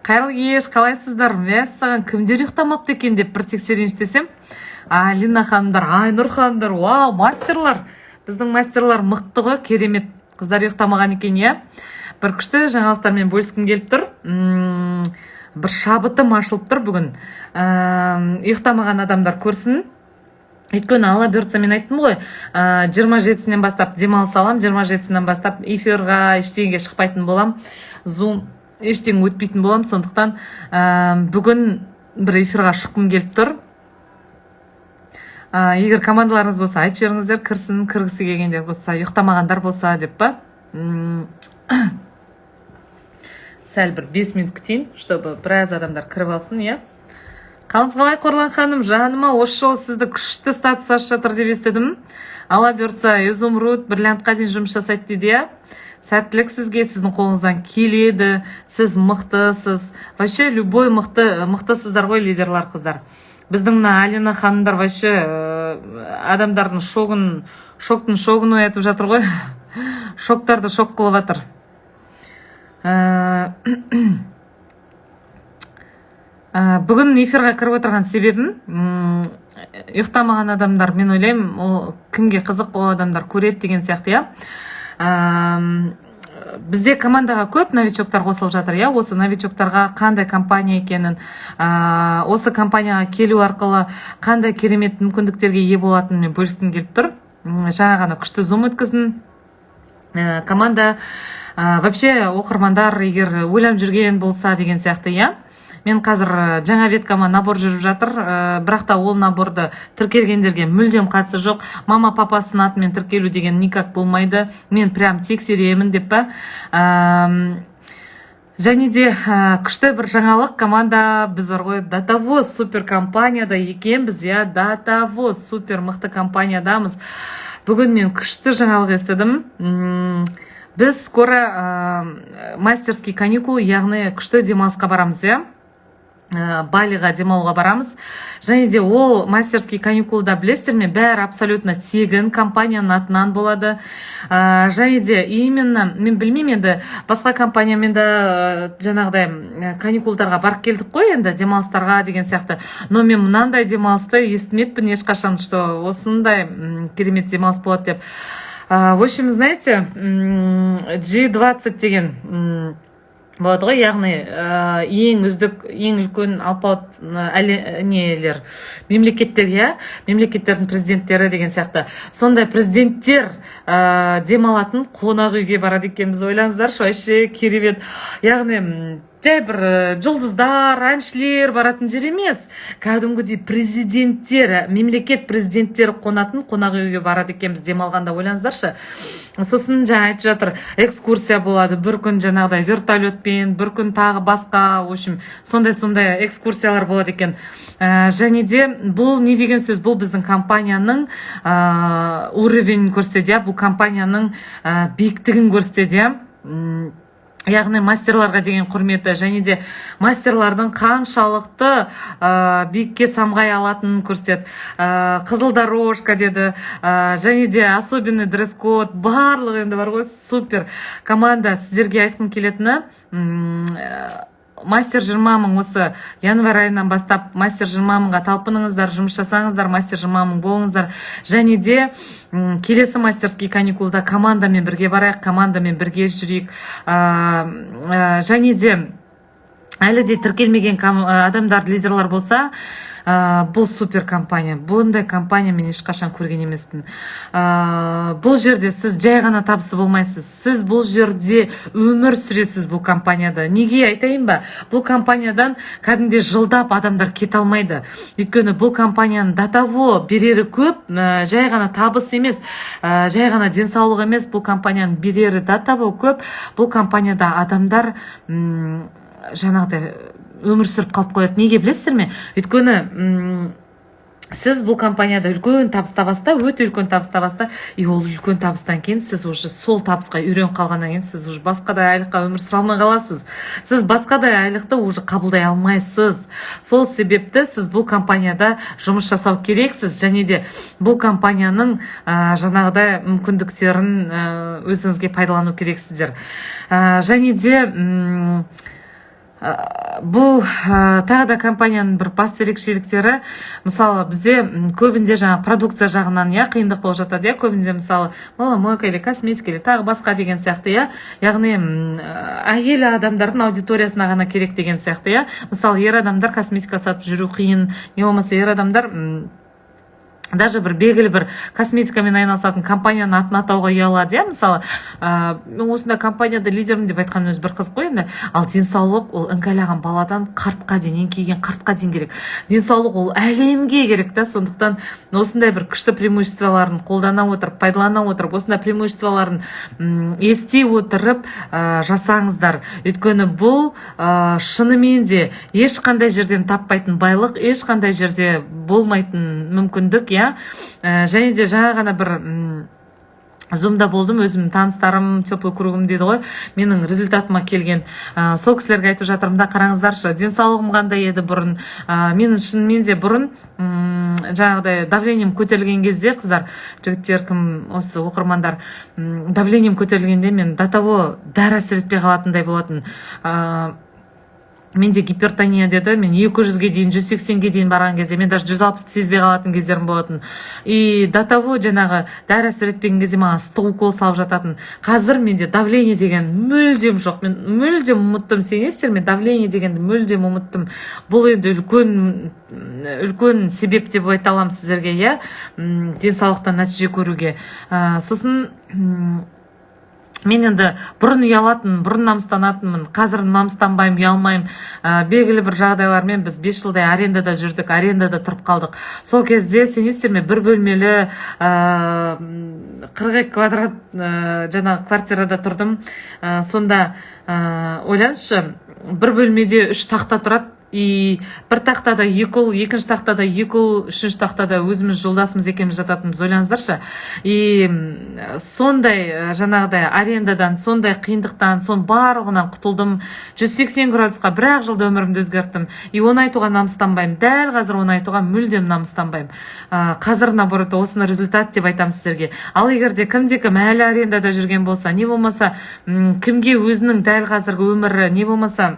Қайырлы кеш, қалайсыздар? Мәссаған кімдер ұйықтамапты екен деп бір тексерейінші десем, Алина ханымдар, Айнұр ханымдар, вау, мастерлар. Біздің мастерлар мықты ғой, керемет. Қыздар ұйықтамаған екен, иә. Бір күшті жаңалықтармен бөліскім келіп тұр. Бір шабытым ашылып тұр бүгін. Ұйықтамаған адамдар көрсін. Өйткені алла бұйыртса мен айттым ғой, 27-сінен бастап демалыс алам, 27-сінен бастап эфирға ештеңеге шықпайтын болам, Zoom ештеңе өтпейтін болам, сондықтан бүгін бір эфирға шыққым келіп тұр. Егер командаларыңыз болса, айтып жіберіңіздер, кіргісі келгендер болса, ұйықтамағандар болса деп па. Сәл бір 5 минут күтейін, чтобы біраз адамдар кіріп алсын, иә. Қалыңыз қалай, Қорлан ханым, жаныма осы жолы сізді күшті статус ашып жатыр деп естідім. Алла бұйыртса, Изумруд бриллиантқа дейін жұмыс жасайды дейді, иә. Сәттілік сізге, сіздің қолыңыздан келеді, сіз мықтысыз. Вообще, любой мықтысыздар ғой, лидерлар қыздар. Біздің мына Алина ханымдар вообще адамдардың шоктың шогын оятып жатыр ғой. Шоктарды шок қылып жатыр. Бүгін эфирға кіріп отырған себебім, ұйықтамаған адамдар, мен ойлаймын, ол кімге қызық ол адамдар көреді деген сияқты, иә. Бізде командаға көп новичоктар қосылып жатыр, иә. Осы новичоктарға қандай компания екенін, осы компанияға келу арқылы қандай керемет мүмкіндіктерге ие болатынын мен бөліскім келіп тұр. Жаңа ғана күшті Zoom өткіздім. Команда, вообще оқырмандар егер ойланып жүрген болса деген сияқты, иә. Мен қазір жаңа веткама набор жүріп жатыр, бірақ та ол наборды тіркелгендерге мүлдем қатысы жоқ. Мама папасының атымен тіркелу деген никак болмайды. Мен прям тексеремін деп па. Және де күшті бір жаңалық, команда біз бар ғой, Датавоз супер компанияда екенбіз, иә, Датавоз супер мықты компаниядамыз. Бүгін мен күшті жаңалық естідім. Біз скоро мастерский каникулы, яғни күшті демалысқа барамыз, иә. Балиға демалуға барамыз. Және де ол мастерский каникулда білесіздер ме, бәрі абсолютно тегін компанияның атынан болады. Және де именно, мен білмеймін енді, басқа компаниямен де жаңағыдай каникулдарға барып келдік қой енді, демалыстарға деген сияқты. Но мен мынандай демалысты естімеппін ешқашан, что осындай керемет демалыс болады деп. В общем, знаете, G20 деген болады ғой, яғни ең үздік, ең үлкен алпауыт мемлекеттер, иә, мемлекеттердің президенттері деген сияқты. Сондай президенттер демалатын қонақ үйге барады екенбіз, ойлаңыздаршы, вообще керемет. Яғни жай бір жұлдыздар, әншілер баратын жер емес. Кәдімгідей президенттер, мемлекет президенттері қонатын қонақ үйге барады екенбіз демалғанда, ойлаңыздаршы. Сосын жаңа айтып жатыр, экскурсия болады, бір күн жаңағыдай вертолетпен, бір күн тағы басқа, в общем, сондай экскурсиялар болады екен. Және де бұл не деген сөз, бұл біздің компанияның уровень көрсетеді, бұл компанияның биіктігін көрсетеді. Яғни мастерларға деген құрметі, және де мастерлардың қаншалықты биікке самғай алатынын көрсетеді. Қызыл дорожка деді, және де особенный дресс-код, барлығы енді бар ғой, супер команда. Сіздерге айтқым келетіні, Мастер 20 мың осы январь айынан бастап Мастер 20 мыңға талпыныңыздар, жұмыс жасаңыздар, Мастер 20 мың болыңыздар. Және де келесі мастерский каникулда командамен бірге барайық, командамен бірге жүрейік. Және де әлі де тіркелмеген адамдар, лидерлар болса, бұл супер компания. Бұндай компания мен ешқашан көрген емеспін. Бұл жерде сіз жай ғана табысты болмайсыз. Сіз бұл жерде өмір сүресіз бұл компанияда. Неге айтайын ба? Бұл компаниядан кәдімде жылдап адамдар кете алмайды. Өйткені бұл компанияның Датаво берері көп, жай ғана табыс емес, жай ғана денсаулық емес, бұл компанияның берері Датаво көп. Бұл компанияда адамдар жаңағыдай өмір сүріп қалып қояды. Неге білесіздер ме? Өйткені сіз бұл компанияда үлкен табыс табаста, өте үлкен табыс табаста, и ол үлкен табыстан кейін сіз уже сол табысқа үйреніп қалғаннан кейін сіз уже басқадай айлыққа өмір сүре алмай қаласыз. Сіз басқадай айлықты уже қабылдай алмайсыз. Сол себепті сіз бұл компанияда жұмыс жасау керексіз, және де бұл компанияның жаңағыдай мүмкіндіктерін өзіңізге пайдалану керексіздер. Және де бұл тағы да компанияның бір басты ерекшеліктері, мысалы бізде көбінде жаңа продукция жағынан қиындық болып жатады, көбінде мысалы маломойка или косметика или тағы басқа деген сияқты, яғни әйел адамдардың аудиториясына ғана керек деген сияқты, мысалы ер адамдар косметика сатып жүру қиын, не болмаса ер адамдар даже бір белгілі бір косметикамен айналысатын компанияның атын атауға ұялады, мысалы мен осындай компанияда лидермін деп айтқан өзі бір қызық қой енді. Ал денсаулық ол іңкәлаған баладан қартқа дейін, еңкейген қартқа дейін керек. Денсаулық ол әлемге керек та, сондықтан осындай бір күшті преимуществоларын қолдана отырып, пайдалана отырып, осындай преимуществоларын ести отырып жасаңыздар. Өйткені бұл шынымен де ешқандай жерден таппайтын байлық, ешқандай жерде болмайтын мүмкіндік, және де жаңа ғана бір зумда болдым, өзім таныстарым, теплый кругым дейді ғой, менің результатыма келген сол кісілерге айтып жатырмын да, қараңыздаршы, денсаулығым қандай еді бұрын, менің шынымен де бұрын жаңағыдай давлением көтерілген кезде, қыздар, жігіттер, кім осы оқырмандар, давлением көтерілгенде мен до того дәрі әсер етпей қалатындай болатын. Менде гипертония деді, мен 200-ге дейін, 180-ге дейін барған кезде, мен даже 160 сезбей қалатын кездерім болатын. И до того жаңағы дәрі әсер етпеген кезде маған ыстық укол салып жататын. Қазір менде давление деген мүлдем жоқ. Мен мүлдем ұмыттым, сенесіздер, мен давление дегенді мүлдем ұмыттым. Бұл енді үлкен себеп деп айта аламын сіздерге, денсаулықтан нәтиже көруге. Сосын мен енді бұрын ұялатын, бұрын намыстанатынмын, қазір намыстанбаймын, ұялмаймын. Белгілі бір жағдайлармен біз 5 жылдай арендада жүрдік, арендада тұрып қалдық. Сол кезде сенесіздер ме, бір бөлмелі 42 квадрат жаңағы квартирада тұрдым. Сонда ойлаңызшы, бір бөлмеде 3 тақта тұрады. И бір тақтада 2 ұл, екінші тақтада 2 ұл, үшінші тақтада өзіміз жолдасымыз екеніміз жататынбыз, ойлаңыздаршы. И сондай жаңағыдай арендадан, сондай қиындықтан, сон барлығынан құтылдым. 180 градусқа бір-ақ жылда өмірімді өзгерттім. И оны айтуға намыстанбаймын. Дәл қазір оны айтуға мүлдем намыстанбаймын. Қазір наоборот осыны результат деп айтамын сіздерге. Ал егерде кімде-кім әлі арендада жүрген болса, не болмаса кімге өзінің дәл қазіргі өмірі, не болмаса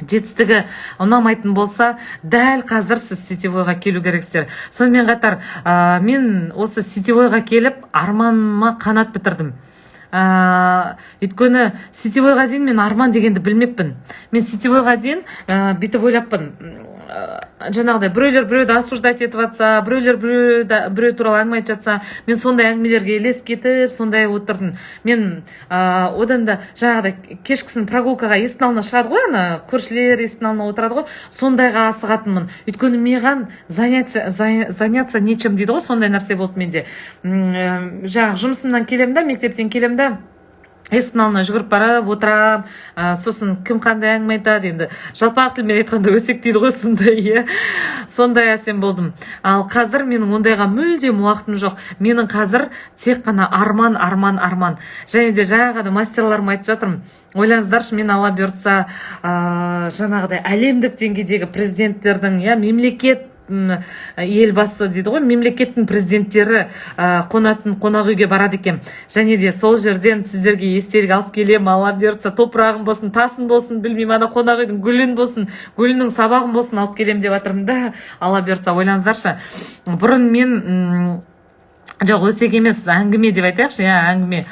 жетістігі ұнамайтын болса, дәл қазір сіз сетевойға келу керексіздер. Сонымен қатар, мен осы сетевойға келіп, арманыма қанат бітірдім. Өйткені сетевойға дейін мен арман дегенді білмеппін. Мен сетевойға дейін бүйтіп ойлаппын. Жаңағыдай біреулер осуждать етіп жатса, біреулер біреу туралы әңгіме айтып жатса, мен сондай әңгімелерге елес кетіп, сондай отырдым. Мен одан да жаңағыдай кешкісін прогулкаға есіктің алдына шығады ғой, ана көршілер есіктің алдына отырады ғой, сондайға асығатынмын. Өйткені маған заняться нечем дейді ғой, сондай нәрсе болды менде. Жаңағы жұмысымнан келем да, мектептен келем да, есіктің алдына жүгіріп барып отырам, сосын кім қандай әңгіме айтады, енді жалпақ тілмен айтқанда өсек дейді ғой, сондай әсем болдым. Ал қазір менің ондайға мүлдем уақытым жоқ. Менің қазір тек қана арман. Және де жаңағы мастерларым айтып жатырмын. Ойлаңыздаршы, мен алла бұйыртса жаңағыдай әлемдік деңгейдегі президенттердің, мемлекет елбасы дейді ғой, мемлекеттің президенттері қонатын қонақ үйге барады екен. Және де сол жерден сіздерге естелік алып келем, алла бұйыртса топырағым болсын, тасым болсын, білмеймін, ана қонақ үйдің гүлін болсын, гүлінің сабағын болсын алып келем деп жатырмын да, алла бұйыртса. Ойлаңыздаршы, бұрын мен жоқ, өсек емес, әңгіме деп айтайықшы, әңгіме.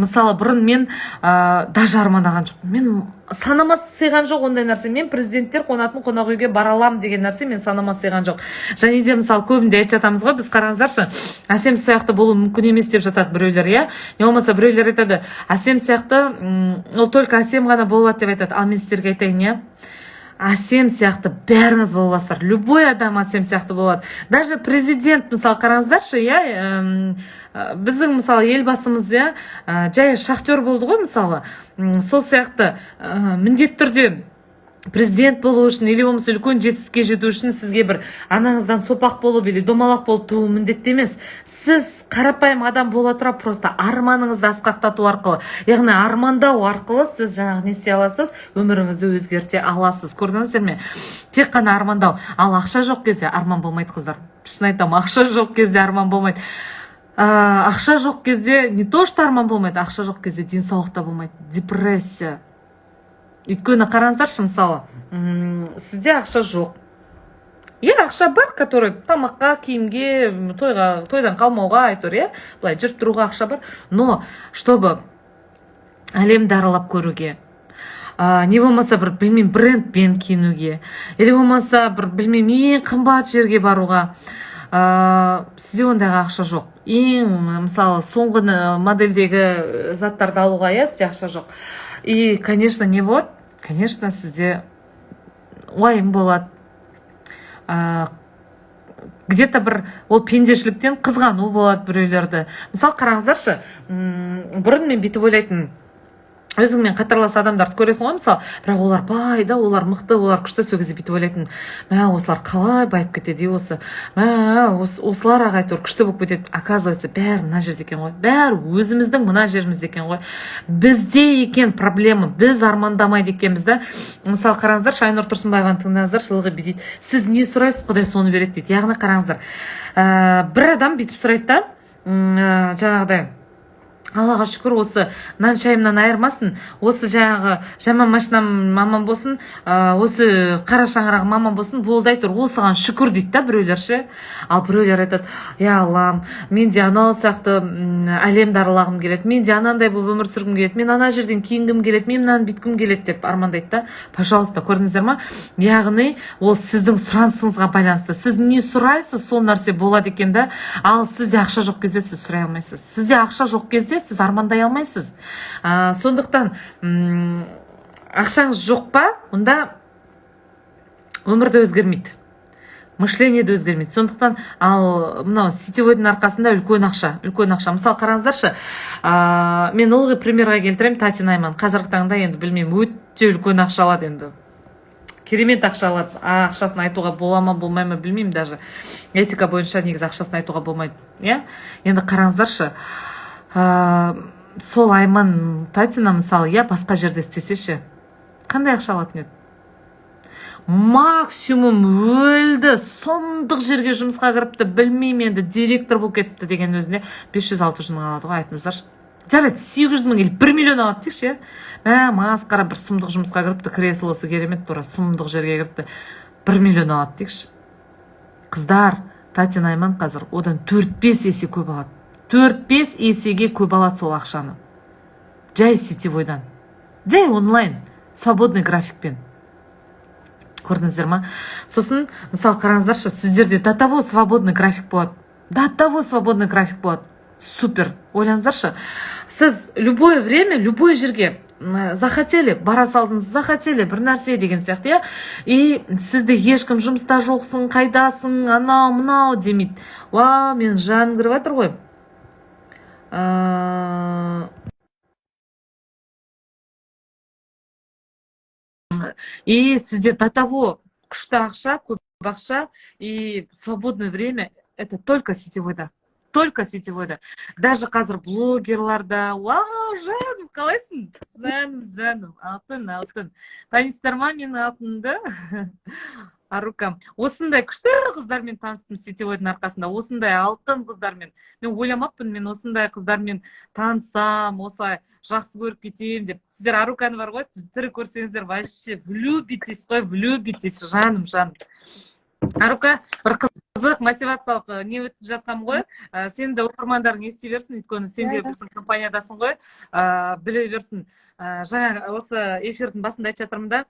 Мысалы, бұрын мен даже армандаған жоқ. Мен санама сыйған жоқ ондай нәрсе. Мен президенттер қонатын қонақ үйге бара алам деген нәрсе мен санама сыйған жоқ. Және де мысалы көбінде айтып жатамыз ғой, біз қараңыздаршы, әсем сияқты болу мүмкін емес деп жатады біреулер, не болмаса біреулер айтады, әсем сияқты, ол только әсем ғана болады деп айтады. Ал мен сіздерге айтайын, әсем сияқты бәріңіз боласыздар. Любой адам әсем сияқты болады. Даже президент, мысалы, қараңыздаршы, біздің, мысалы, елбасымыз, жай шахтер болды ғой, мысалы. Сол сияқты міндетті түрде президент болу үшін, или болмаса үлкен жетістікке жету үшін сізге бір анаңыздан сопақ болып, или домалақ болып туу міндетті емес. Сіз қарапайым адам бола тұра просто арманыңызды асқақтату арқылы, яғни армандау арқылы сіз жаңағы не істей аласыз, өміріңізді өзгерте аласыз. Көрдіңіздер ме? Тек қана армандау. Ал ақша жоқ кезде арман болмайды, қыздар. Шын айтамын, ақша жоқ кезде арман болмайды. Ақша жоқ кезде не то что арман болмайды, ақша жоқ кезде денсаулық та болмайды. Депрессия. Өйткені қараңыздаршы, мысалы, сізде ақша жоқ. Ақша бар, который тамаққа, киімге, тойдан қалмауға айтыр, былай жүріп тұруға ақша бар. Но, чтобы әлемді аралап көруге, не болмаса бір, білмеймін, брендпен киінуге, или болмаса бір, білмеймін, ең қымбат жерге баруға, сізде ондайға ақша жоқ. Ең, мысалы, соңғы модельдегі заттарды алуға, сізде ақша жоқ. И, конечно, не болады. Конечно, сізде уайым болады. Где-то бір ол пендешіліктен қызғану болады біреулерді. Мысалы, қараңыздаршы, бұрын мен бүйтіп ойлайтын, өзіңмен қатарлас адамдарды көресің ғой, мысалы, бірақ олар бай да, олар мықты, олар күшті, сол кезде бүйтіп ойлайтын, осылар қалай байып кетеді, осылар әйтеуір күшті болып кетеді. Оказывается, бәрі мына жерде екен ғой, бәрі өзіміздің мына жерімізде екен ғой, бізде екен проблема, біз армандамайды екенбіз да. Мысалы, қараңыздар, Шайнұр Тұрсынбаеваны тыңдаңыздар, шылығы дейді, сіз не сұрайсыз, Құдай соны береді дейді. Яғни қараңыздар, бір адам бүйтіп сұрайды да, жаңағыдай, Аллаға шүкір, осы нан шайымнан айырмасын, осы жаңағы жаман машинам мамам болсын, осы қара шаңырағым мамам болсын, болды айтыр, осыған шүкір дейді да біреулер ше. Ал біреулер айтады, Аллам, мен де анау сияқты әлемді аралағым келеді, мен де анандай болып өмір сүргім келеді, мен ана жерден киінгім келеді, мен мынаны бүйткім келеді деп армандайды да. Пожалуйста, көрдіңіздер ма? Яғни ол сіздің сұранысыңызға байланысты. Сіз не сұрайсыз, сол нәрсе болады екен да. Ал сізде ақша жоқ кезде сіз сұрай алмайсыз. Сізде ақша жоқ кезде сіз армандай алмайсыз. Сондықтан ақшаңыз жоқ па, онда өмірді өзгермейді, мышление де өзгермейді. Сондықтан ал мынау сетевойдың арқасында үлкен ақша. Мысалы, қараңыздаршы, мен ылғи примерға келтіремін, Тати Найман қазіргі таңда енді білмеймін, өте үлкен ақша алады, енді керемет ақша алады. Ақшасын айтуға бола ма, болмай ма білмеймін, даже этика бойынша негізі ақшасын айтуға болмайды. Енді қараңыздаршы, сол Айман Татина, мысалы, басқа жерде істесеші, қандай ақша алатын еді? Максимум өлді, сұмдық жерге жұмысқа кіріпті, білмеймін, енді директор болып кетіпті деген өзіне 500-600 мың алады ғой, айтыңыздар. Жарайды, 800 мың или 1 миллион алады дейікші. Масқара бір сұмдық жұмысқа кіріпті, креслосы керемет, тура сұмдық жерге кіріпті, 1 миллион алады дейікші. Қыздар, Татина Айман қазір одан 4-5 есе көп алады. 4-5 есеге көп алады сол ақшаны. Жай сетевойдан, жай онлайн, свободный графикпен. Көрдіңіздер ма? Сосын, мысалы, қараңыздаршы, сіздерде до того свободный график болады. Супер. Ойлаңыздаршы, сіз любое время, любой жерге захотели, бара салдыңыз, захотели бір нәрсе деген сияқты, и сізде ешкім жұмыста жоқсың, қайдасың, анау, мынау демейді. Мен жаным кіріп жатыр ғой. И сізде до того күшті ақша, көп ақша и свободное время, это только сетевойда. Даже қазір блогерларда, жаным, қалайсың? Жаным, алтын. Танисыздар ма менің алтынымды? Арукам. Осындай күшті қыздармен таныстым сетевойдың арқасында, осындай алтын қыздармен. Мен ойламаппын, мен осындай қыздармен танысам, осылай жақсы көріп кетейін деп. Сіздер Аруканы бар ғой, тірі көрсеңіздер, вообще влюбитесь, жаным. Арука, бір қызық мотивациялық не өтіп жатқам ғой. Сен де оқырмандарың ести берсін, өйткені сен де біздің компаниядасың ғой, біле берсін. Жаңа осы эфирдің басында айтып жатырмын да,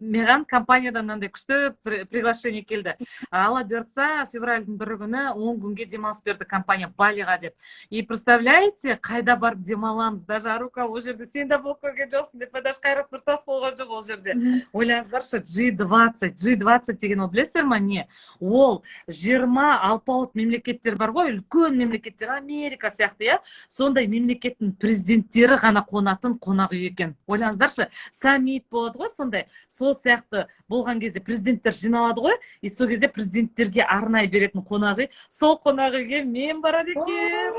маған компаниядан мынандай күшті приглашение келді. Алла бұйыртса, февральдың 1 күні 10 күнге демалыс берді компания Балиға деп. И представляете, қайда барып демаламыз? Даже Арука ол жерде сен де болып көрген жоқсың деп, даже Қайрат Нұртас болған жоқ ол жерде. Ойлаңыздаршы, G20 деген ол білесіздер ма не? Ол 20 алпауыт мемлекеттер бар ғой, үлкен мемлекеттер, Америка сияқты, сондай мемлекеттің президенттері ғана қонатын қонақ үй екен. Ойлаңыздаршы, саммит болады ғой, сондай. Сол сияқты болған кезде президенттер жиналады ғой, и сол кезде президенттерге арнай беретін қонақ үй. Сол қонақ үйге мен барады екен.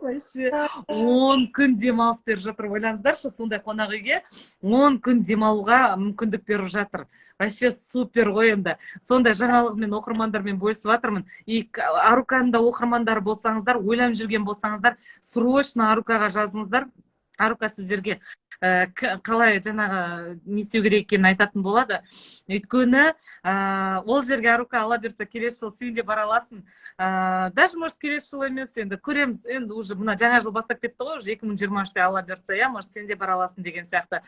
10 күн демалыс беріп жатыр. Ойлаңыздаршы, сондай қонақ үйге 10 күн демалуға мүмкіндік беріп жатыр. Вообще супер ғой енді. Сондай жаңалығымен оқырмандармен бөлісіп жатырмын. И Аруканың да оқырмандары болсаңыздар, ойланып жүрген болсаңыздар, срочно Арукаға жазыңыздар. Арука сіздерге қалай жаңағы не істеу керек екенін айтатын болады. Өйткені ол жерге Арука ала берсе келесі жыл сен де бара аласың. Даже может келесі жыл емес, енді көреміз. Енді уже мына жаңа жыл бастап кетті ғой, уже 2023-те ала берсе, иә, может сен де бара аласың деген сияқты.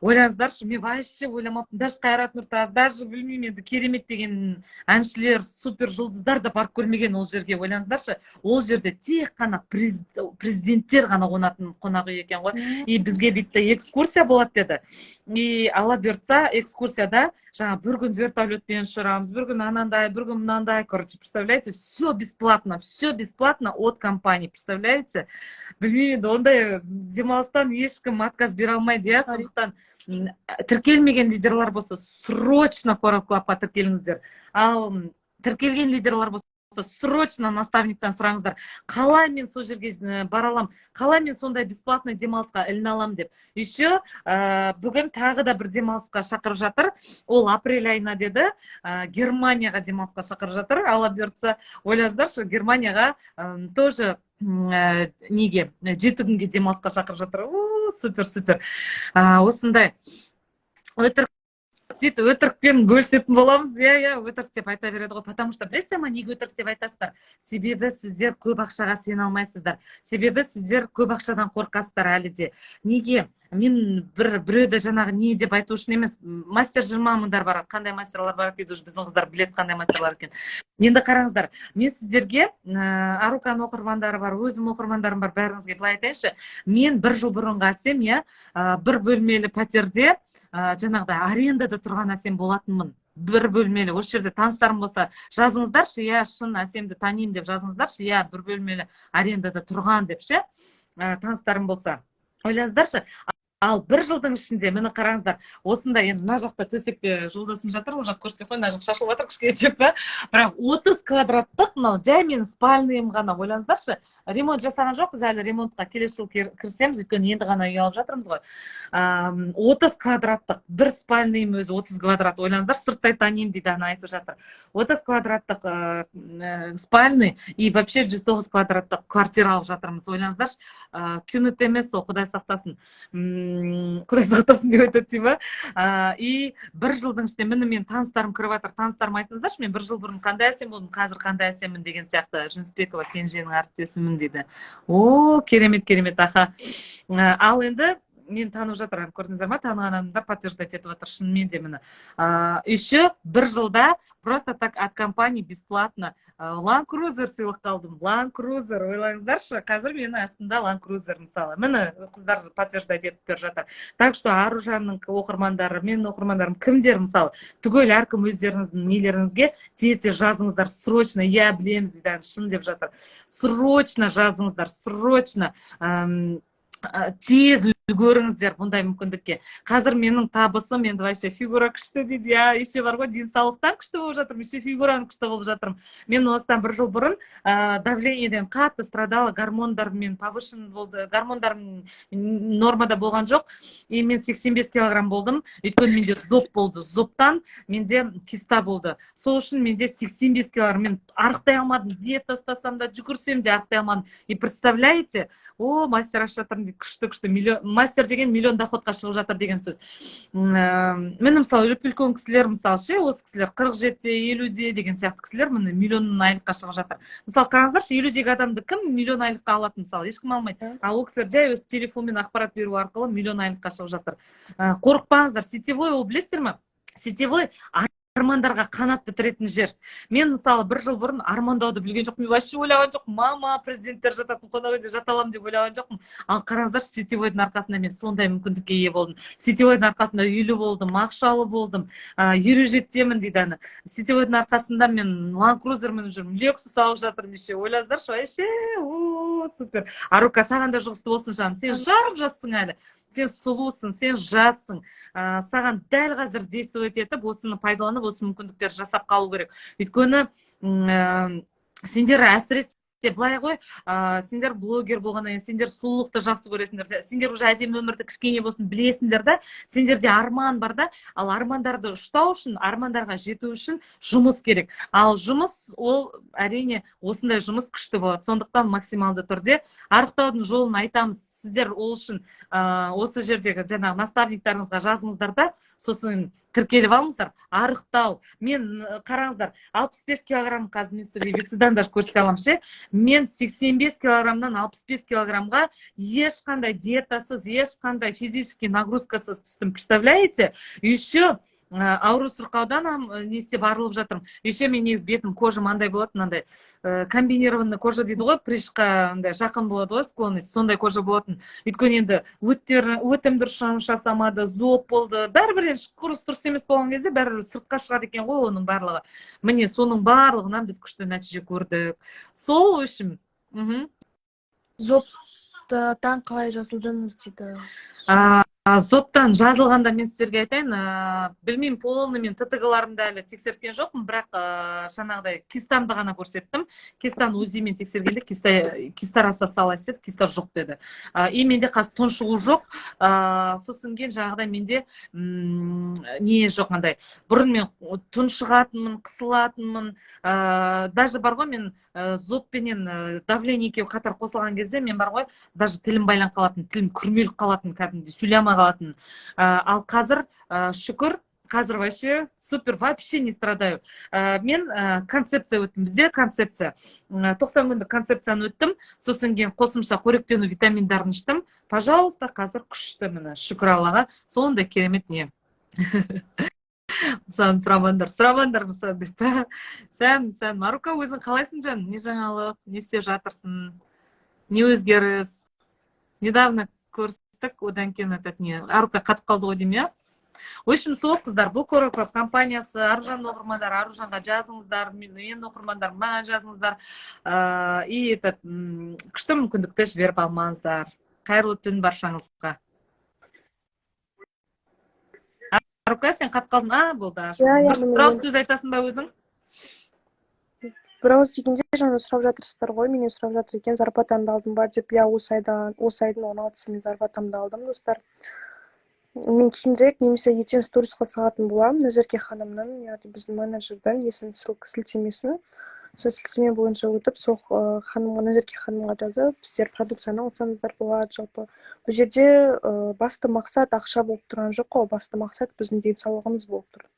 Ойлаңыздаршы, мен вообще ойламаппын. Даже Қайрат Нұртас, даже білмеймін, енді Керемет деген әншілер, супер жұлдыздар да барып көрмеген ол жерге. Ойлаңыздаршы, ол жерде тек қана президенттер ғана қонатын қонақ үй екен ғой. И бізге бүйтті экскурсия болады деді. И ала бұйыртса экскурсияда жаңа бір күн вертолетпен ұшырамыз, бір күн анандай, бір күн мынандай, короче, представляете, все бесплатно от компании, представляете? Білмеймін, енді ондай демалыстан ешкім отказ бере алмайды, иә, сондықтан тіркелмеген лидерлар болса срочно Coral Club'қа тіркеліңіздер. Ал тіркелген лидерлар болса срочно наставниктан сұраңыздар, қалай мен сол жерге бара алам, қалай мен сондай бесплатный демалысқа іліне алам деп. Еще бүгін тағы да бір демалысқа шақырып жатыр. Ол апрель айына деді, Германияға демалысқа шақырып жатыр. Ала бұйыртса, ойлаңыздаршы, Германияға тоже неге 7 күнге демалысқа шақырып жатыр. Супер. Осындай өтірікпен бөлісетін боламыз, иә, өтірік деп айта береді ғой. Потому что білесіздер ма, неге өтірік деп айтасыздар? Себебі сіздер көп ақшаға сене алмайсыздар. Себебі сіздер көп ақшадан қорқасыздар әлі де. Неге? Мен біреуді жаңағы не деп айту үшін емес, мастер 20 мыңдар барады. Қандай мастерлар барады дейді, біздің қыздар біледі қандай мастерлар екен. Енді қараңыздар, мен сіздерге Аруканың оқырмандары бар, өзім оқырмандарым бар, бәріңізге былай айтайыншы. Мен бір жыл бұрынғы әсем, бір бөлмелі пәтерде жаңағыдай арендада тұрған әсем болатынмын. Бір бөлмелі, осы жерде таныстарым болса жазыңыздаршы, шын әсемді танимын деп жазыңыздаршы, бір бөлмелі арендада тұрған деп ше, таныстарым болса. Ойлаңыздаршы, ал бір жылдың ішінде, мені қараңыздар, осында енді мына жақта төсекте жолдасым жатыр, ол жақ көрсетпей қой, мына жақ шашылып жатыр кішкене деп, бірақ 30 квадраттық, мынау жай менің спальныйым ғана. Ойлаңыздаршы, ремонт жасаған жоқпыз, әлі ремонтқа келесі жылы кірісеміз, өйткені енді ғана үй алып жатырмыз ғой. 30 квадраттық бір спальныйым өзі 30 квадрат. Ойлаңыздар, сырттай танимын дейді, ана айтып жатыр. 30 квадраттық спальный и вообще 109 квадраттық квартира алып жатырмыз. Ойлаңыздаршы, күніт емес ол, Құдай сақтасын. Құдай сақтасын деп айтады ма? И бір жылдың ішінде мен таныстарым кіріп жатыр. Таныстарым айтыңыздаршы, мен бір жыл бұрын қандай әсем болдым, қазір қандай әсеммін деген сияқты. Жүнісбекова Кенженің әріптесімін дейді. Керемет, аха. Ал енді мен танып жатыр, көрдіңіздер ма, таныған адамдар подтверждать етіп жатыр, шынымен де мені. Еще бір жылда просто так от компании бесплатно Land Cruiser сыйлық қалдым. Land Cruiser, ойлаңыздаршы, қазір менің астында Land Cruiser мысалы. Мені қыздар подтверждать етіп бер жатыр. Так что Аружанның оқырмандары, менің оқырмандарым кімдер мысалы, түгел әркім өздеріңіздің нелеріңізге тезде жазыңыздар, срочно, білеміз дейді, шын деп жатыр. Срочно жазыңыздар, срочно. Тез үлгеріңіздер бұндай мүмкіндікке. Қазір менің табысым енді вообще фигура күшті дейді, еще бар ғой, денсаулықтан күшті болып жатырмын, еще фигураны күшті болып жатырмын. Мен осыдан бір жыл бұрын давлениеден қатты страдала, гормондармен повышен болды, гормондарым нормада болған жоқ, и мен 85 килограмм болдым, өйткені менде зоб болды, зобтан менде киста болды. Сол үшін менде 85 килограмм, мен арықтай алмадым, диета ұстасам да, жүгірсем де арықтай алмадым. И представляете, мастер ашып жатырмын дейді, күшті, мастер деген миллион доходқа шығып жатыр деген сөз. Мені мысалы үлкен кісілер, мысалы осы кісілер 47-те, 50-де деген сияқты кісілер мені миллион айлыққа шығып жатыр. Мысалы қараңыздаршы, 50-дегі адамды кім миллион айлыққа алады, мысалы ешкім алмайды. А ол кісілер жай өз телефонмен ақпарат беру арқылы миллион айлыққа шығып жатыр. Қорықпаңыздар, сетевой ол білесіздер ме? Сетевой армандарға қанат бітіретін жер. Мен мысалы бір жыл бұрын армандауды білген жоқпын, вообще ойлаған жоқпын, мама президенттер жататын қонақ үйде жата аламын деп ойлаған жоқпын. Ал қараңыздаршы, сетевойдың арқасында мен сондай мүмкіндікке ие болдым. Сетевойдың арқасында үйлі болдым, ақшалы болдым, ережеттемін дейді ана. Сетевойдың арқасында мен Land Cruiserмен жүрмін, Lexus алып жатырмын еще. Ойлаңыздаршы, вообще супер. Арука, саған да жұғысты болсын жаным, сен жарып жассың әлі. Сен сұлусың, сен жассың, саған дәл қазір действовать етіп, осыны пайдаланып, осы мүмкіндіктерді жасап қалу керек. Өйткені сендер әсіресе былай ғой, сендер блогер болғаннан кейін, сендер сұлулықты жақсы көресіңдер, сендер уже әдемі өмірді кішкене болсын білесіңдер да, сендерде арман бар да, ал армандарды ұштау үшін, армандарға жету үшін жұмыс керек. Ал жұмыс, ол әрине осындай жұмыс күшті болады. Сондықтан максималды түрде арықтаудың жолын айтамыз сіздер ол үшін осы жердегі жаңағы наставниктарыңызға жазыңыздар да, сосын тіркеліп алыңыздар. Арықтау. Мен қараңыздар, 65 килограмм қазір мен сіздерге весідан даже көрсете аламын ше. Мен 85 килограммнан 65 килограммға ешқандай диетасыз, ешқандай физический нагрузкасыз түстім. Представляете? Еще ауру сырқаудан не істеп арылып жатырмын. Еще мен негізі бетім кожа мандай болады, мынандай комбинированный кожа дейді ғой, прыжқа андай жақын болады ғой, склонность, сондай кожа болатын. Өйткені енді өтім дұрыс жасамады, зоб болды. Бәрібір құрыс дұрыс емес болған кезде бәрібір сыртқа шығады екен ғой оның барлығы. Міне соның барлығынан біз күшті нәтиже көрдік. Сол үшін. Зоптан қалай жазылдыңыз дейді? Зоптан жазылғанда мен сіздерге айтайын, білмеймін, полный мен ТТГ-ларымды әлі тексерткен жоқпын, бірақ жаңағыдай кистамды ғана көрсеттім. Кистаны УЗИ-мен тексергенде киста растаса істеді, киста жоқ деді. И менде қазір тұншығу жоқ. Сосын кейін жаңағыдай менде не жоқ андай. Бұрын мен тұншығатынмын, қысылатынмын. Даже бар ғой, мен зобпенен давление екеуі қатар қосылған кезде мен бар ғой, даже тілім байланып қалатын, тілім күрмеліп қалатын, кәдімгідей сөйлемей қалатын. Ал қазір шүкір, қазір вообще супер, вообще не страдаю. Мен концепция өттім. Бізде концепция. 90 күндік концепцияны өттім. Сосын кейін қосымша қоректену витаминдарын іштім. Пожалуйста, қазір күшті, міне, шүкір Аллаға. Сондай керемет не. Сан сұрамандар мысал деп. Сән, Марука, өзің қалайсың жан? Не жаңалық, не істеп жатырсың? Не өзгеріс? Недавно көрістік, одан кейін не, Арука қатып қалды ғой деймін, В общем, сол қыздар, бұл Корокоп компаниясы, Аружан оқырмандар, Аружанға жазыңыздар, мен оқырмандар, маған жазыңыздар. И күшті мүмкіндікті жіберіп алмаңыздар. Қайырлы түн баршаңызға. Арука, сен қатып қалдың, болды. Бір ауыз сөз айтасың ба өзің? Бір ауыз дегенде жаңа сұрап жатырсыздар ғой, менен сұрап жатыр екен, зарплатамды алдым ба деп. Я осы айдың 16-сы мен зарплатамды алдым, достар. Мен кейінірек немесе ертең сторисқа салатын боламын Назерке ханымның, яғни біздің менеджердің есін сілтемесін. Сол сілтеме бойынша өтіп, сол ханымға, Назерке ханымға жазып, сіздер продукцияны алсаңыздар болады. Жалпы бұл жерде басты мақсат ақша болып тұрған жоқ қой, басты мақсат біздің денсаулығымыз болып тұр.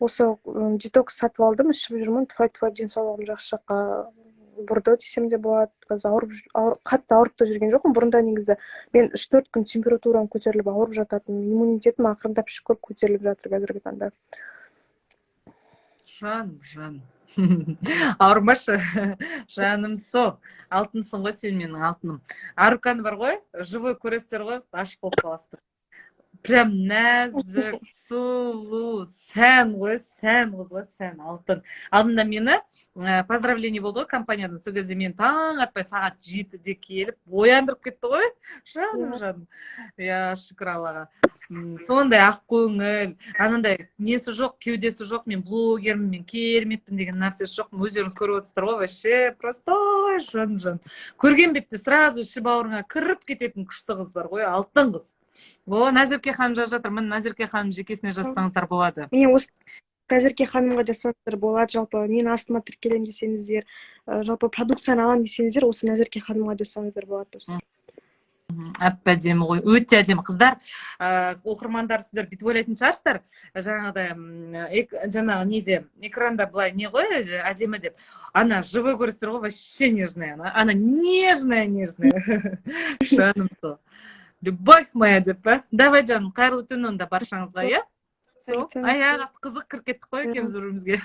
Осы детокс сатып алдым, ішіп жүрмін, тфай денсаулығым жақсы жаққа бұрды десем де болады. Қатты ауырып та жүрген жоқпын. Бұрында негізі мен 3-4 күн температурам көтеріліп ауырып жататын. Иммунитетім ақырындап шүкір көтеріліп жатыр қазіргі таңда. Жан. Ауырмашы, жаным сол. Алтынсың ғой сен менің алтыным. Аруканы бар ғой, живой көресіздер ғой, ашық болып қаласыздар. Прям нәзік, сұлу, сән ғой, сән, алтын. Алдында мені поздравление болды ғой компаниядан. Сол кезде мен таң атпай сағат 7-де келіп, бояндырып кетті ғой. Жаным. Я шүкір Аллаға. Сондай ақ көңіл, анандай несі жоқ, кеудесі жоқ, мен блогермін, мен кереметпін деген нәрсесі жоқ. Өздеріңіз көріп отырсыздар ғой, вообще простой жан. Көрген бетте сразу іші бауырыңа кіріп кететін күшті қыз бар ғой, алтын қыз. Назерке ханым жазып жатыр. Мен Назерке ханым жекесіне жазсаңыздар болады. Мен осы Назерке ханымға жазсаңыздар болады. Жалпы мен астыма тіркелем десеңіздер, жалпы продукцияны алам десеңіздер, осы Назерке ханымға жазсаңыздар болады. Әп-әдемі ғой, өте әдемі қыздар. Оқырмандар сіздер бүйтіп ойлайтын шығарсыздар, жаңағы неде экранда былай не ғой, әдемі деп. Ана живой көресіздер ғой, вообще нежная. Ана нежная. Жаным сол. Любовь моя деп па. Давай жаным, қайырлы түн онда баршаңызға, иә? Аяқ қызық кіріп кеттік қой екеуміз бірімізге.